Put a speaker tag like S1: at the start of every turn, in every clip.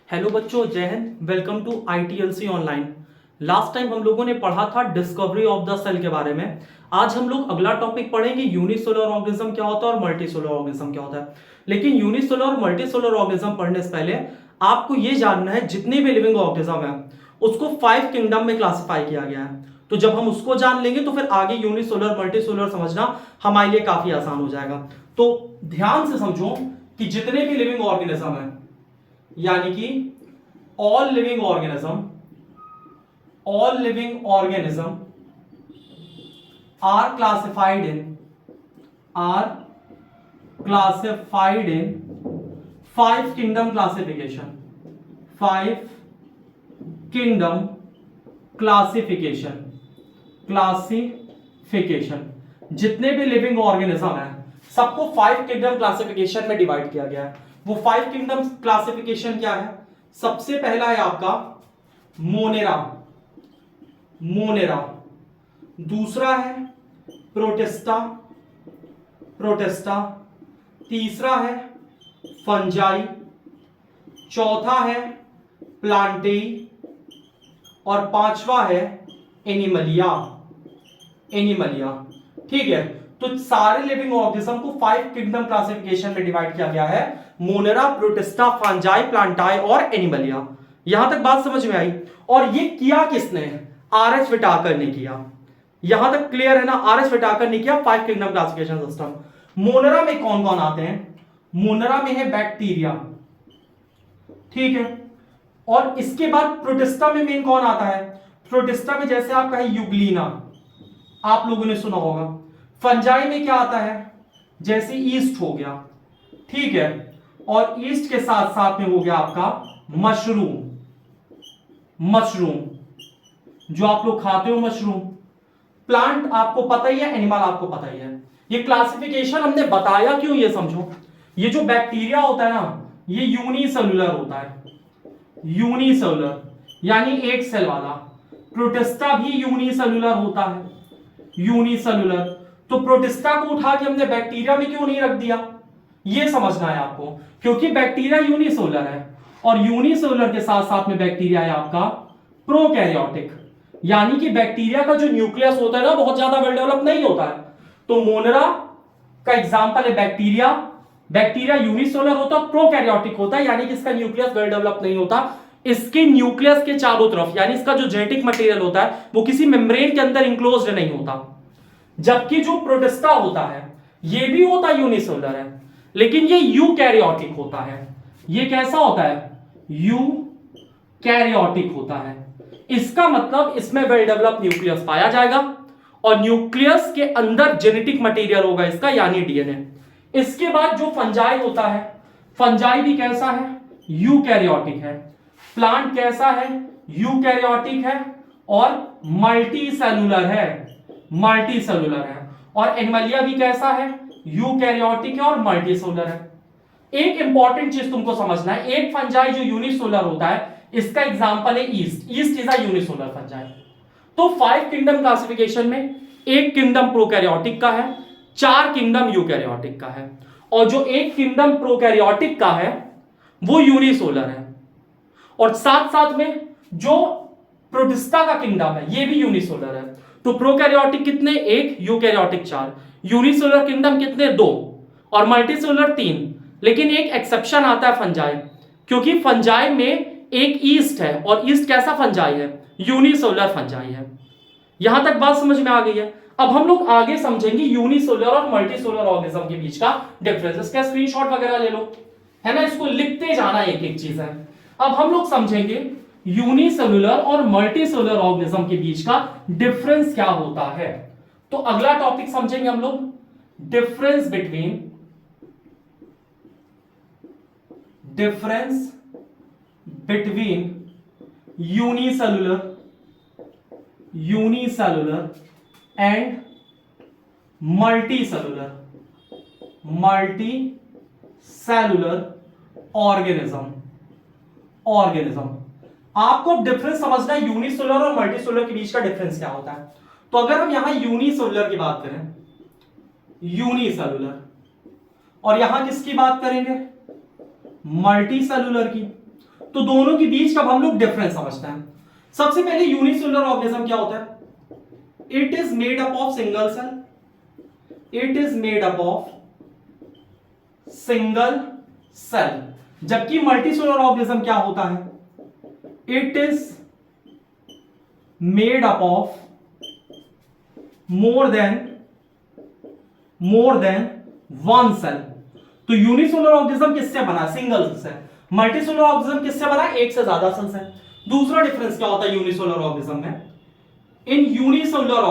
S1: Hello बच्चों, जय हिंद। Welcome to ITLC online. Last time हम लोगों ने पढ़ा था डिस्कवरी ऑफ द सेल के बारे में। आज हम लोग अगला टॉपिक पढ़ेंगे, यूनिसेलुलर ऑर्गेनिज्म क्या होता है और मल्टीसेलुलर ऑर्गेनिज्म क्या होता है। लेकिन यूनिसेलुलर और मल्टीसेलुलर ऑर्गेनिज्म पढ़ने से पहले आपको ये जानना है जितने भी लिविंग ऑर्गेनिज्म है उसको 5 किंगडम में क्लासिफाई किया गया है। तो जब हम उसको जान लेंगे तो फिर आगे यूनिसेलुलर मल्टीसेलुलर समझना हमारे लिए काफी आसान हो जाएगा। तो ध्यान से समझो कि जितने भी लिविंग ऑर्गेनिज्म है, यानी कि all living organism are classified in 5 kingdom classification. 5 kingdom classification. जितने भी लिविंग ऑर्गेनिज्म है सबको 5 किंगडम क्लासिफिकेशन में डिवाइड किया गया है। वो 5 किंगडम क्लासिफिकेशन क्या है? सबसे पहला है आपका मोनेरा। दूसरा है प्रोटेस्टा। तीसरा है फंजाई। चौथा है प्लांटेई और पांचवा है एनिमलिया। ठीक है, तो सारे लिविंग ऑर्गेनिज्म को 5 किंगडम क्लासिफिकेशन में डिवाइड किया गया है: मोनेरा, प्रोटिस्टा, फंजाई, प्लांटाई और एनिमलिया। यहां तक बात समझ में आई? और ये किया किसने? RS विटाकर ने किया। यहां तक क्लियर है ना? RS विटाकर ने किया 5 किंगडम क्लासिफिकेशन सिस्टम। मोनेरा में कौन कौन आते हैं? मोनेरा में है बैक्टीरिया, ठीक है। और इसके बाद प्रोटिस्टा में मेन कौन आता है? प्रोटिस्टा में जैसे आपका है यूग्लिना, आप लोगों ने सुना होगा। फंजाई में क्या आता है? जैसे ईस्ट हो गया, ठीक है। और ईस्ट के साथ साथ में हो गया आपका मशरूम, जो आप लोग खाते हो मशरूम। प्लांट आपको पता ही है, एनिमल आपको पता ही है। ये क्लासिफिकेशन हमने बताया क्यों, ये समझो। ये जो बैक्टीरिया होता है ना, ये यूनिसेलुलर होता है, यानी एक सेल वाला। प्रोटिस्टा भी यूनिसेलुलर होता है, तो प्रोटिस्टा को उठा के हमने बैक्टीरिया में क्यों नहीं रख दिया, ये समझना है आपको। क्योंकि बैक्टीरिया यूनिसेलुलर है और यूनिसेलुलर के साथ साथ में बैक्टीरिया है आपका प्रोकैरियोटिक, यानी कि बैक्टीरिया का जो न्यूक्लियस होता है ना बहुत ज्यादा वेल डेवलप नहीं होता है। तो मोनेरा का एग्जांपल है बैक्टीरिया यूनिसेलुलर होता है, प्रोकैरियोटिक होता है, यानी कि इसका न्यूक्लियस वेल डेवलप नहीं होता। इसके न्यूक्लियस के चारों तरफ, यानी इसका जो जेनेटिक मटेरियल होता है वो किसी मेम्ब्रेन के अंदर इंक्लोज्ड नहीं होता। जबकि जो प्रोटिस्टा होता है ये भी होता यूनिसेलुलर है, लेकिन ये यूकैरियोटिक होता है। ये कैसा होता है? यूकैरियोटिक होता है। इसका मतलब इसमें वेल डेवलप न्यूक्लियस पाया जाएगा और न्यूक्लियस के अंदर जेनेटिक मटेरियल होगा इसका, यानी डीएनए। इसके बाद जो फंजाई होता है, फंजाई भी कैसा है? यूकैरियोटिक है। प्लांट कैसा है? यूकैरियोटिक है और मल्टीसेलुलर है। और एनिमलिया भी कैसा है? यूकैरियोटिक है और मल्टीसेलुलर है। एक इंपॉर्टेंट चीज तुमको समझना है, एक फंजाई जो यूनिसेलुलर होता है इसका एग्जांपल है east is a unicellular fungi. तो 5 किंगडम क्लासिफिकेशन में एक किंगडम प्रोकैरियोटिक का है, 4 किंगडम यूकैरियोटिक का है, और जो एक किंगडम प्रोकैरियोटिक का है वो यूनिसेलुलर है। और साथ साथ में जो प्रोटिस्टा का किंगडम है ये भी यूनिसेलुलर है। तो प्रोकैरियोटिक कितने? 1, यूकैरियोटिक 4। यूनिसेलुलर किंगडम कितने? 2 और मल्टीसेलुलर 3। लेकिन एक एक्सेप्शन आता है फंजाई, क्योंकि फंजाई में एक ईस्ट है और ईस्ट कैसा फंजाई है? यूनिसेलुलर फंजाई है। यहां तक बात समझ में आ गई है? अब हम लोग आगे समझेंगे यूनिसेलुलर और मल्टीसेलुलर ऑर्गेनिज्म के बीच का डिफरेंस। क्या स्क्रीनशॉट वगैरह ले लो, है ना, इसको लिखते जाना एक एक चीज है। अब हम लोग समझेंगे यूनिसेलुलर और मल्टीसेलुलर ऑर्गेनिज्म के बीच का डिफरेंस क्या होता है। तो अगला टॉपिक समझेंगे हम लोग difference between unicellular and multicellular organism. आपको डिफरेंस समझना है यूनिसेलुलर और मल्टीसेलुलर के बीच का डिफरेंस क्या होता है। तो अगर हम यहां यूनिसेलुलर की बात करें, और यहां किसकी बात करेंगे? मल्टीसेलुलर की। तो दोनों के बीच का हम लोग डिफरेंस समझते हैं। सबसे पहले यूनिसेलुलर ऑर्गेनिज्म क्या होता है? It is made up of single cell. It is made up of single cell. जबकि मल्टीसेलुलर ऑर्गेनिज्म क्या होता है? It is made up of more than one cell. तो यूनिसेलुलर ऑर्गेनिज्म किससे बना? सिंगल से। मल्टीसेलुलर ऑर्गेनिज्म किससे बना? एक से ज्यादा सेल से। दूसरा डिफरेंस क्या होता है यूनिसेलुलर ऑर्गेनिज्म में? इन यूनिसेलुलर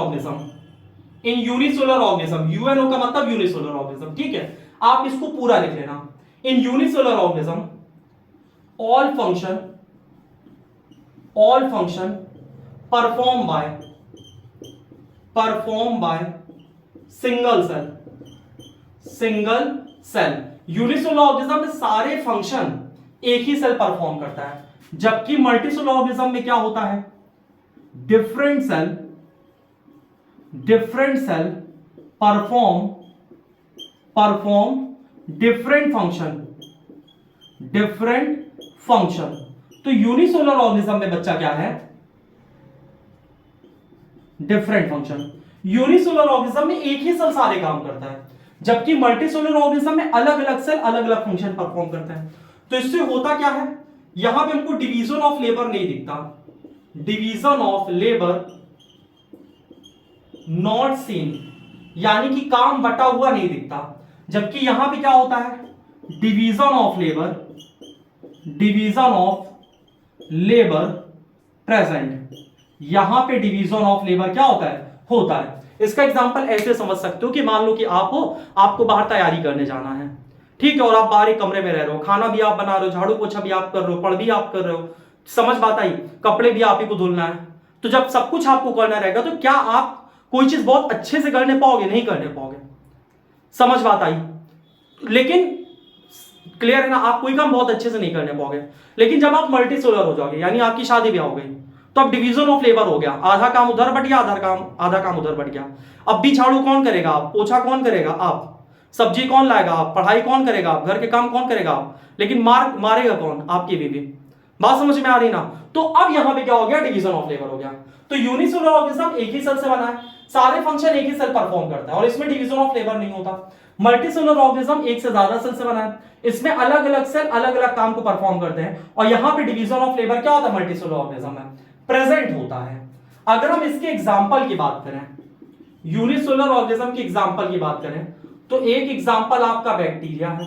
S1: ऑर्गेनिज्म, यूएनओ का मतलब यूनिसेलुलर ऑर्गेनिज्म, ठीक है, आप इसको पूरा लिख लेना। In unicellular organism all function perform by single cell. Unicellular organism में सारे फंक्शन एक ही सेल परफॉर्म करता है, जबकि मल्टीसेलुलर ऑर्गेनिज्म में क्या होता है? Different cell perform different function. तो यूनिसेलुलर ऑर्गेनिज्म में बच्चा क्या है? Different function. यूनिसेलुलर ऑर्गेनिज्म में एक ही सेल सारे काम करता है, जबकि मल्टीसेलुलर ऑर्गेनिज्म में अलग अलग सेल अलग अलग फंक्शन परफॉर्म करते हैं। तो इससे होता क्या है? यहां पे हमको डिवीजन ऑफ लेबर नहीं दिखता, division of labour not seen, यानी कि काम बटा हुआ नहीं दिखता। जबकि यहां पे क्या होता है? Division of labour present. यहां पे डिवीजन ऑफ लेबर क्या होता है? इसका एग्जांपल ऐसे समझ सकते हो कि मान लो कि आप हो, आपको बाहर तैयारी करने जाना है, ठीक है, और आप बाहर एक कमरे में रह रहे हो, खाना भी आप बना रहे हो, झाड़ू पोछा भी आप कर रहे हो, पढ़ भी आप कर रहे हो, समझ बात आई, कपड़े भी आप ही को धुलना है। तो जब सब कुछ आपको करना रहेगा तो क्या आप कोई चीज बहुत अच्छे से करने पाओगे? नहीं करने पाओगे, समझ बात आई। लेकिन क्लियर है ना, आप कोई काम बहुत अच्छे से नहीं करने पाओगे। लेकिन जब आप मल्टीसेलुलर हो जाओगे, यानी आपकी शादी भी हो गई, तो अब डिवीजन ऑफ लेबर हो गया, आधा काम उधर बढ़ गया, आधा काम उधर बढ़ गया। अब भी झाड़ू कौन करेगा? आप। पोछा कौन करेगा? आप। सब्जी कौन लाएगा? आप। पढ़ाई कौन करेगा? आप। घर के काम कौन करेगा? आप। लेकिन मारेगा कौन? आपकी बीवी। बात समझ में आ रही ना? तो अब यहां पे क्या हो गया? डिवीजन ऑफ लेबर हो गया। तो यूनिसेलुलर ऑर्गेनिज्म एक ही सेल से बना है, सारे फंक्शन एक ही सेल परफॉर्म करता है और इसमें डिवीजन ऑफ लेबर नहीं होता। मल्टीसेलुलर ऑर्गेनिज्म एक से ज्यादा सेल से बना है, इसमें अलग अलग सेल अलग अलग काम को परफॉर्म करते हैं और यहां पे डिवीजन ऑफ लेबर क्या होता है? मल्टीसेलुलर ऑर्गेनिज्म में प्रेजेंट होता है। अगर हम इसके एग्जांपल की बात करें, यूनिसेलुलर ऑर्गेनिज्म की एग्जांपल की बात करें, तो एक एग्जांपल आपका बैक्टीरिया है,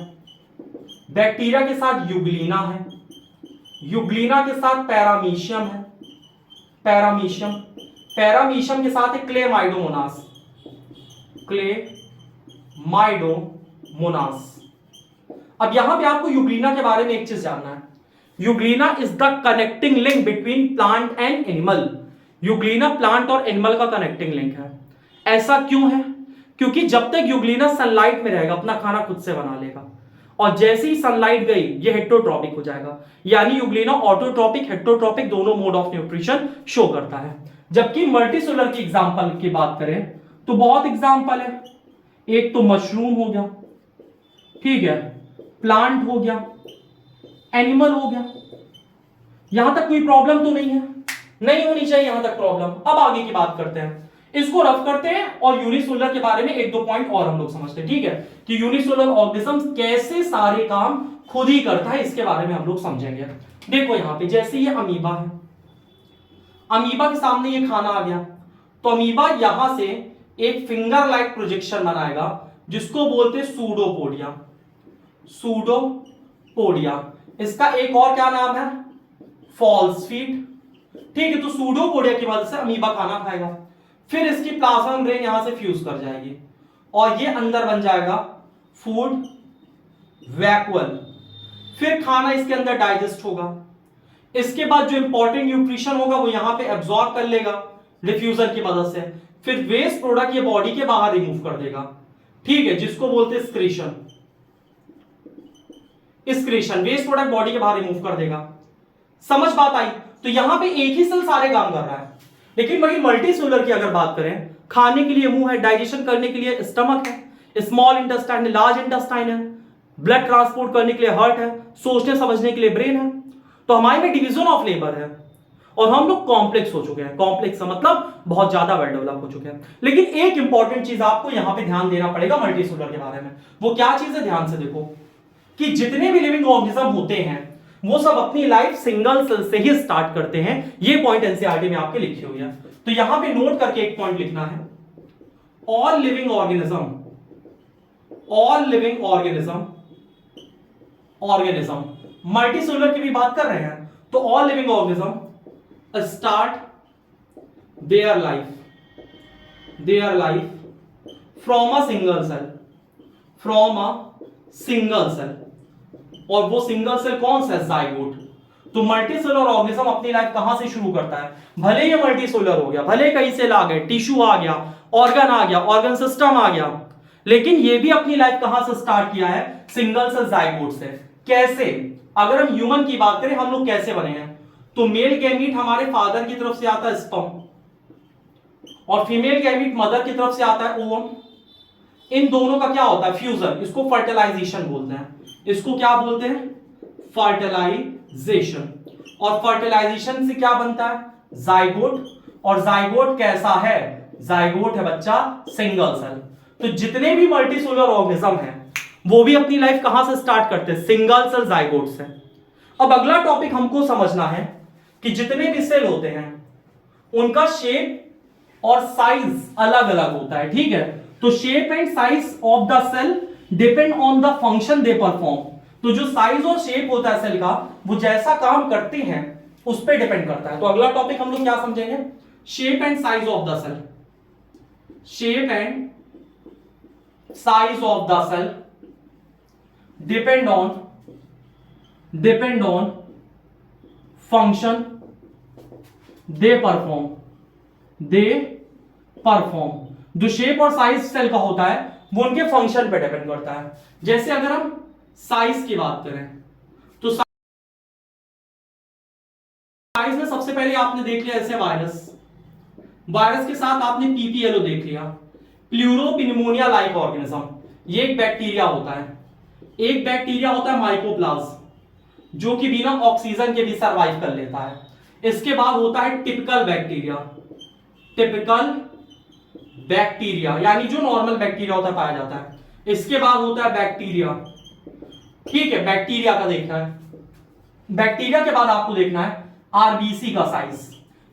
S1: बैक्टीरिया के साथ यूग्लिना है, यूग्लिना के साथ पैरामीशियम है, पैरामीशियम के साथ है क्लेमाइडोमोनास। अब यहां पे आपको यूग्लिना के बारे में एक चीज जानना है। Euglena is the connecting link between plant and animal. Euglena plant और एनिमल का कनेक्टिंग लिंक है। ऐसा क्यों है? क्योंकि जब तक यूग्लिना सनलाइट में रहेगा अपना खाना खुद से बना लेगा, और जैसे ही सनलाइट गई ये हेटेरोट्रॉपिक हो जाएगा, यानी यूग्लिना ऑटोट्रॉपिक हेटेरोट्रॉपिक दोनों मोड ऑफ न्यूट्रिशन शो करता है। जबकि मल्टीसेलुलर की एग्जांपल की बात करें तो बहुत एग्जांपल है। एक तो मशरूम हो गया, ठीक है, प्लांट हो गया, एनिमल हो गया। यहां तक कोई प्रॉब्लम तो नहीं है? नहीं होनी चाहिए यहां तक प्रॉब्लम। अब आगे की बात करते हैं, इसको रफ करते हैं और यूनिसेलुलर के बारे में एक दो पॉइंट और हम लोग समझते हैं, ठीक है, कि यूनिसेलुलर ऑर्गेनिज्म कैसे सारे काम खुद ही करता है, इसके बारे में हम लोग समझेंगे। देखो यहां पे जैसे ये अमीबा है, अमीबा के सामने ये खाना आ गया, तो अमीबा यहां से एक फिंगर लाइक प्रोजेक्शन बनाएगा जिसको बोलते हैं सूडोपोडिया। सूडोपोडिया, इसका एक और क्या नाम है? फॉल्स फीट, ठीक है। तो सूडोपोडिया की वजह से अमीबा खाना खाएगा, फिर इसकी प्लाज्मा मेम्ब्रेन यहां से फ्यूज कर जाएगी और ये अंदर बन जाएगा फूड वैक्यूल, फिर खाना इसके अंदर डाइजेस्ट होगा। इसके बाद जो इंपॉर्टेंट न्यूट्रिशन होगा वो यहां पे एब्जॉर्ब कर लेगा डिफ्यूजन की मदद से, फिर वेस्ट प्रोडक्ट ये बॉडी के बाहर रिमूव कर देगा, ठीक है, जिसको बोलते हैं excretion. Excretion, waste product body के बाहर रिमूव कर देगा। समझ बात आई? तो यहां पे एक ही सेल सारे काम कर रहा है। लेकिन वही मल्टीसेलुलर की अगर बात करें, खाने के लिए मुंह है, डाइजेशन करने के लिए स्टमक है, स्मॉल इंटेस्टाइन है, लार्ज इंटेस्टाइन है, ब्लड ट्रांसपोर्ट करने के लिए हार्ट है, सोचने समझने के लिए ब्रेन है। तो तो हमारे में डिवीजन ऑफ लेबर है और हम लोग कॉम्प्लेक्स हो चुके हैं। कॉम्प्लेक्स का मतलब बहुत ज्यादा वेल डेवलप हो चुके हैं। लेकिन एक इंपॉर्टेंट चीज आपको यहां पे ध्यान देना पड़ेगा मल्टीसेलुलर के बारे में। वो क्या चीज है, ध्यान से देखो कि जितने भी लिविंग ऑर्गेनिज्म होते हैं वो सब अपनी लाइफ सिंगल सेल से ही स्टार्ट करते हैं। ये पॉइंट एनसीईआरटी में आपके लिखी हुई है, तो यहां पे नोट करके एक पॉइंट लिखना है, ऑल लिविंग ऑर्गेनिज्म मल्टीसेलुलर की भी बात कर रहे हैं, तो all living organism start their life from a single cell, और वो सिंगल सेल कौन सा है, जाइगोट। तो मल्टीसेलुलर ऑर्गेनिज्म अपनी लाइफ कहां से शुरू करता है, भले ये मल्टीसेलुलर हो गया, भले कई सेल आ गए, टिश्यू आ गया, ऑर्गन आ गया, ऑर्गन सिस्टम आ गया, लेकिन ये भी अपनी लाइफ कहां से स्टार्ट किया है, सिंगल सेल जाइगोट से। कैसे, अगर हम ह्यूमन की बात करें, हम लोग कैसे बने हैं, तो मेल गैमीट हमारे फादर की तरफ से आता है स्पर्म, और फीमेल गैमीट मदर की तरफ से आता है ओवम। इन दोनों का क्या होता है, फ्यूजन, इसको फर्टिलाइजेशन बोलते हैं। इसको क्या बोलते हैं, फर्टिलाइजेशन। और फर्टिलाइजेशन से क्या बनता है, जाइगोट। और जाइगोट कैसा है, जाइगोट है बच्चा सिंगल सेल। तो जितने भी मल्टीसेलुलर ऑर्गेनिज्म हैं वो भी अपनी लाइफ कहां से स्टार्ट करते हैं, सिंगल सेल जाइगोट से। अब अगला टॉपिक हमको समझना है कि जितने भी सेल होते हैं उनका शेप और साइज अलग अलग होता है, ठीक है। तो shape and size of the cell depend on the function they perform. तो जो साइज और शेप होता है सेल का, वो जैसा काम करते हैं उस पर डिपेंड करता है। तो अगला टॉपिक हम लोग क्या समझेंगे, shape and size of the cell. Shape and size of the cell depend on function they perform. जो शेप और साइज सेल का होता है वो उनके फंक्शन पे डिपेंड करता है। जैसे अगर हम साइज की बात करें तो साइज में सबसे पहले आपने देख लिया ऐसे वायरस के साथ आपने पीपीएलओ देख लिया, प्लूरोपिन्यूमोनिया लाइक ऑर्गेनिज्म। ये एक बैक्टीरिया होता है, एक बैक्टीरिया होता है माइकोप्लाज्म जो कि बिना ऑक्सीजन के भी सरवाइव कर लेता है। इसके बाद होता है टिपिकल बैक्टीरिया यानी जो नॉर्मल बैक्टीरिया होता है पाया जाता है। इसके बाद होता है बैक्टीरिया, ठीक है, बैक्टीरिया का देखना है। बैक्टीरिया के बाद आपको देखना है आरबीसी का साइज,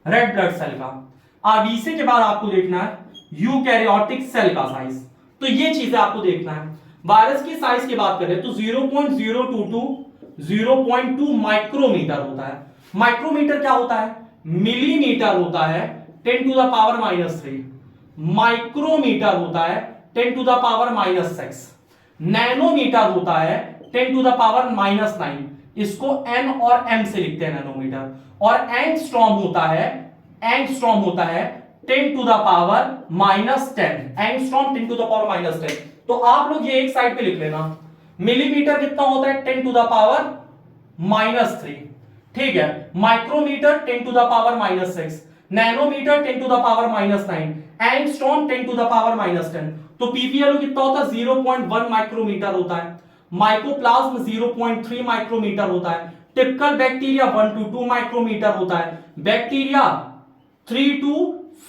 S1: रेड ब्लड सेल का। आरबीसी के बाद आपको देखना है यूकैरियोटिक सेल का साइज। तो ये चीजें आपको देखना है। वायरस की साइज की बात करें तो 0.022 माइक्रोमीटर होता है। माइक्रोमीटर क्या होता है, मिलीमीटर होता है 10 टू द पावर -3। माइक्रोमीटर होता है 10 टू द पावर -6। नैनोमीटर होता है 10 टू द पावर -9। इसको n और m से लिखते हैं नैनोमीटर। और एंगस्ट्रॉम होता है 10 to the power -10। Angstrom 10 to the power -10। तो आप लोग ये एक साइड पे लिख लेना, मिलीमीटर कितना होता है 10 टू द पावर -3, ठीक है। Micrometre 10 to the power -6, nanometre 10 to the power -9, angstrom 10 to the power -10। तो पीपीएलओ कितना होता है 0.1 माइक्रोमीटर होता है। माइकोप्लाज्म 0.3 माइक्रोमीटर होता है। टिपिकल बैक्टीरिया 1 to 2 माइक्रोमीटर होता है। बैक्टीरिया 3 to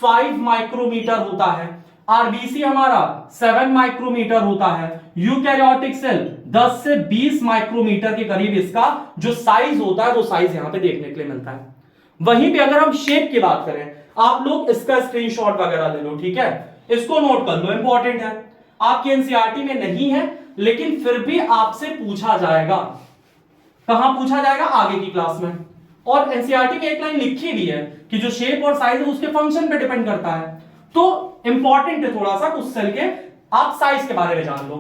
S1: 5 माइक्रोमीटर होता है। आरबीसी हमारा 7 माइक्रोमीटर होता है। यूकैरियोटिक सेल 10 से 20 माइक्रोमीटर के करीब इसका जो साइज होता है वो साइज यहां पे देखने के लिए मिलता है। वहीं पे अगर हम शेप की बात करें, आप लोग इसका स्क्रीनशॉट वगैरह ले लो, ठीक है, इसको नोट कर लो, इंपॉर्टेंट है। आपके एनसीईआरटी में नहीं है लेकिन फिर भी आपसे पूछा जाएगा। कहां पूछा जाएगा, आगे की क्लास में। और एनसीईआरटी में एक लाइन लिखी भी है कि जो शेप और साइज है उसके फंक्शन पे डिपेंड करता है। तो इंपॉर्टेंट है थोड़ा सा, कुछ सेल के आप साइज के बारे में जान लो।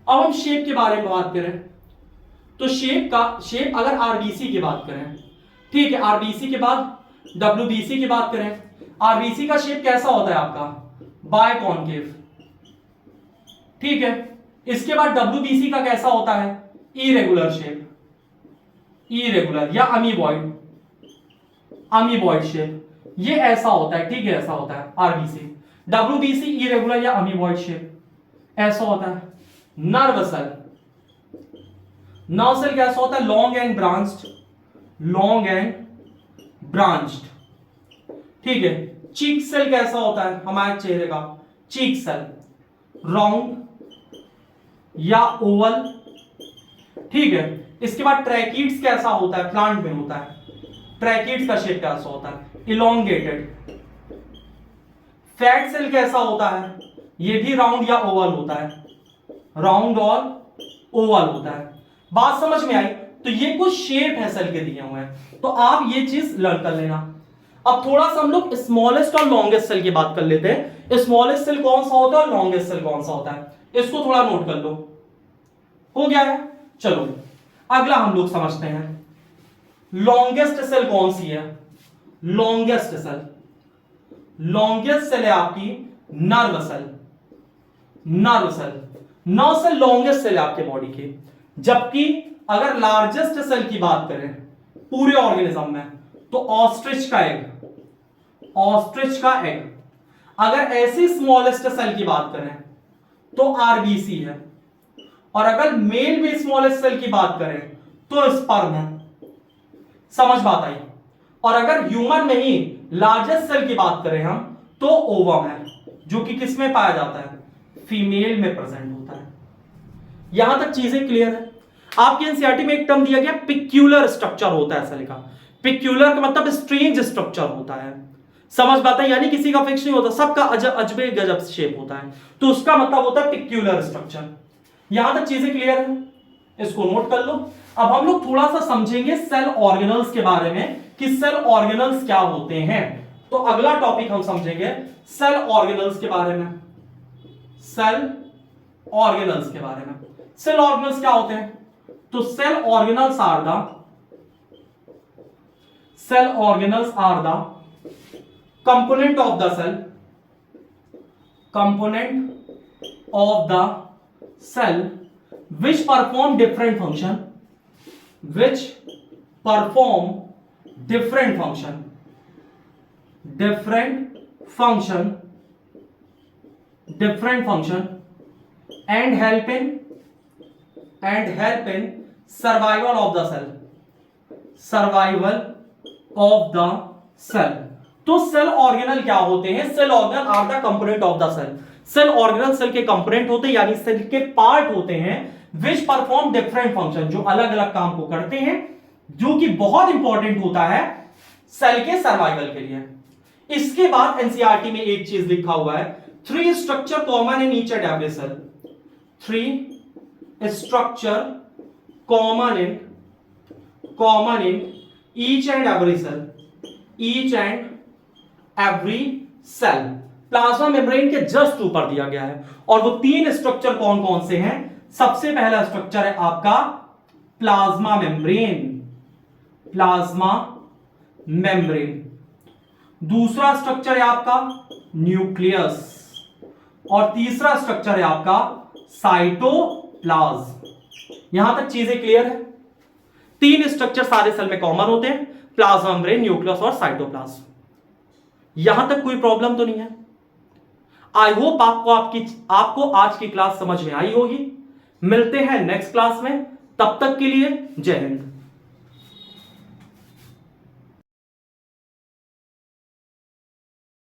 S1: अब हम शेप के बारे में बात करें तो शेप अगर आरबीसी की बात करें, ठीक है, आरबीसी के बाद डब्ल्यूबीसी की बात करें, आरबीसी का शेप कैसा होता है आपका, बायकॉन्केव, ठीक है। इसके बाद डब्ल्यूबीसी का कैसा होता है, इरेगुलर शेप, इरेगुलर या अमीबॉइड शेप, ये ऐसा होता है, ठीक है, ऐसा होता है आरबीसी। डब्ल्यूबीसी इरेगुलर या अमीबॉइड शेप ऐसा होता है। नर्व सेल कैसा होता है, long and branched, long and branched. ठीक है, चीक सेल कैसा होता है हमारे चेहरे का? चीक सेल राउंड या ओवल। ठीक है, इसके बाद ट्रैकीड्स कैसा होता है? प्लांट में होता है। ट्रैकीड्स का शेप कैसा होता है? इलोंगेटेड। फैट सेल कैसा होता है? ये भी राउंड या ओवल होता है। राउंड और ओवल होता है। बात समझ में आई? तो ये कुछ शेप है सेल के दिए हुए हैं, तो आप ये चीज लर्न कर लेना। अब थोड़ा सा हम लोग स्मॉलेस्ट और लॉन्गेस्ट सेल की बात कर लेते हैं। स्मॉलेस्ट सेल कौन सा होता है और लॉन्गेस्ट सेल कौन सा होता है, इसको थोड़ा नोट कर लो। हो गया है? चलो अगला हम लोग समझते हैं। लॉन्गेस्ट सेल कौन सी है? लॉन्गेस्ट सेल, लॉन्गेस्ट सेल है आपकी nerve cell. Nerve cell, nerve cell longest cell है आपके बॉडी के। जबकि अगर लार्जेस्ट सेल की बात करें पूरे ऑर्गेनिज्म में तो ऑस्ट्रिच का एग, ऑस्ट्रिच का एग। अगर ऐसी स्मॉलेस्ट सेल की बात करें तो आरबीसी है, और अगर मेल में स्मॉलेस्ट सेल की बात करें तो स्पर्म है। समझ बात आई? और अगर ह्यूमन में ही लार्जेस्ट सेल की बात करें हम तो ओवम है, जो कि किस में पाया जाता है? फीमेल में प्रेजेंट होता है। यहां तक चीजें क्लियर है? आपके एनसीईआरटी में एक टर्म दिया गया पिक्यूलर स्ट्रक्चर होता है सेल का। पिक्यूलर का मतलब स्ट्रेंज स्ट्रक्चर होता है। समझ पाता है? यानी किसी का फिक्स नहीं होता, सबका अजबे गजब शेप होता है, तो उसका मतलब होता है पिक्यूलर स्ट्रक्चर। यहां तक चीजें क्लियर है? इसको नोट कर लो। अब हम लोग थोड़ा सा समझेंगे सेल ऑर्गेनल्स के बारे में कि सेल ऑर्गेनल्स क्या होते हैं। तो अगला टॉपिक हम समझेंगे सेल ऑर्गेनल्स के बारे में। सेल ऑर्गेनल्स के बारे में। सेल ऑर्गेनल्स क्या होते हैं? तो cell organelles are the component of the cell, component of the cell which perform different function, which perform different function, different function and help in survival of the cell, survival of the cell। तो cell organelle क्या होते हैं? Cell organelle are the component of the cell. Cell organelle cell के component होते हैं, यानी cell के part होते हैं विच परफॉर्म डिफरेंट फंक्शन, जो अलग अलग काम को करते हैं, जो कि बहुत इंपॉर्टेंट होता है सेल के सर्वाइवल के लिए। इसके बाद एनसीईआरटी में एक चीज लिखा हुआ है, 3 structure common in each and every cell. 3 structure common in each and every cell, each and every cell. Plasma membrane के जस्ट ऊपर दिया गया है, और वो 3 स्ट्रक्चर कौन कौन से हैं? सबसे पहला स्ट्रक्चर है आपका प्लाज्मा मेम्ब्रेन, प्लाज्मा मेम्ब्रेन। दूसरा स्ट्रक्चर है आपका न्यूक्लियस, और तीसरा स्ट्रक्चर है आपका साइटोप्लाज्म। यहां तक चीजें क्लियर है? 3 स्ट्रक्चर सारे सेल में कॉमन होते हैं, प्लाज्मा मेम्ब्रेन, न्यूक्लियस और साइटोप्लाज्म। यहां तक कोई प्रॉब्लम तो नहीं है? आई होप आपको आज की क्लास समझ में आई होगी। मिलते हैं नेक्स्ट क्लास में, तब तक के लिए जय हिंद।